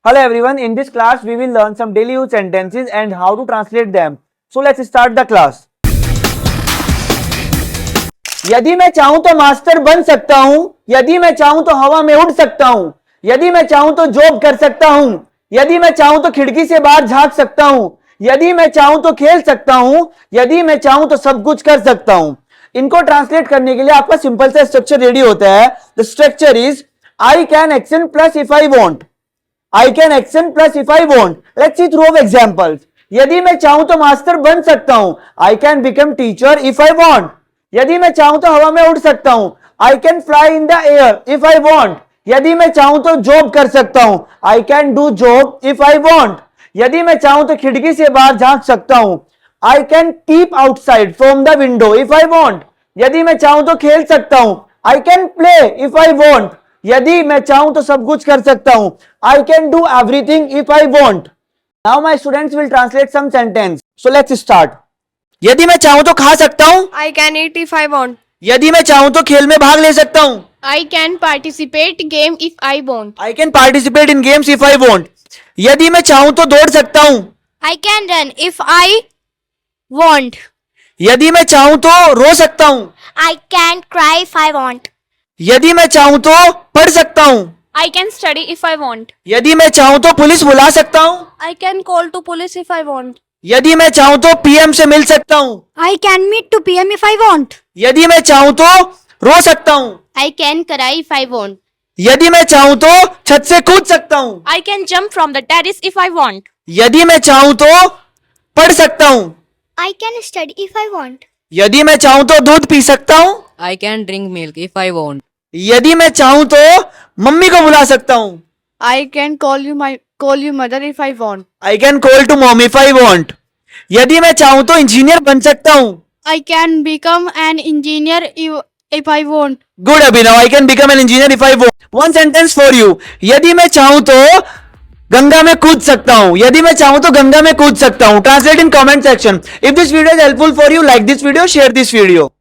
Hello everyone, in this class we will learn some daily use sentences and how to translate them. So let's start the class. यदि मैं चाहूं तो master बन सकता हूं, यदि मैं चाहूं तो हवा में उड़ सकता हूं, यदि मैं चाहूं तो जॉब कर सकता हूं, यदि मैं चाहूं तो खिड़की से बाहर झांक सकता हूं, यदि मैं चाहूं तो खेल सकता हूं, यदि मैं चाहूं तो सब कुछ कर सकता हूं. इनको ट्रांसलेट करने के लिए आपका सिंपल सा स्ट्रक्चर रेडी होता है. The structure is I can action plus if I want. I can action plus if I want. Let's see through of examples. यदि मैं चाहूं तो मास्टर बन सकता हूं. I can become teacher if I want. यदि मैं चाहूं तो हवा में उड़ सकता हूं. I can fly in the air if I want. यदि मैं चाहूं तो जॉब कर सकता हूं. I can do job if I want. यदि मैं चाहूं तो खिड़की से बाहर झांक सकता हूं. I can peep outside from the window if I want. यदि मैं चाहूं तो खेल सकता हूं. I can play if I want. यदि मैं चाहूं तो सब कुछ कर सकता हूं. I can do everything if I want. Now my students will translate some sentence. So let's start. यदि मैं चाहूं तो खा सकता हूं. I can eat if I want. यदि मैं चाहूं तो खेल में भाग ले सकता हूं. I can participate game if I want. I can participate in games if I want. यदि मैं चाहूं तो दौड़ सकता हूं. I can run if I want. यदि मैं चाहूं तो रो सकता हूं. I can cry if I want. यदि मैं चाहूं तो पढ़ सकता हूं. I can study if I want. यदि मैं चाहूं तो पुलिस बुला सकता हूं. I can call to police if I want. यदि मैं चाहूं तो पीएम से मिल सकता हूं. I can meet to PM if I want. यदि मैं चाहूं तो रो सकता हूं. I can cry if I want. यदि मैं चाहूं तो छत से कूद सकता हूं. I can jump from the terrace if I want. यदि मैं चाहूं तो पढ़ सकता हूं. I can study if I want. यदि मैं चाहूं तो दूध पी सकता हूं. I can drink milk if I want. यदि मैं चाहूं तो मम्मी को बुला सकता हूं. I can call you mother if I want. I can call to mom if I want. यदि मैं चाहूं तो इंजीनियर बन सकता हूं. I can become an engineer if I want. Good Abhinav, I can become an engineer if I want. One sentence for you. यदि मैं चाहूं तो गंगा में कूद सकता हूं. यदि मैं चाहूं तो गंगा में कूद सकता हूं. Translate in comment section. If this video is helpful for you, like this video, share this video.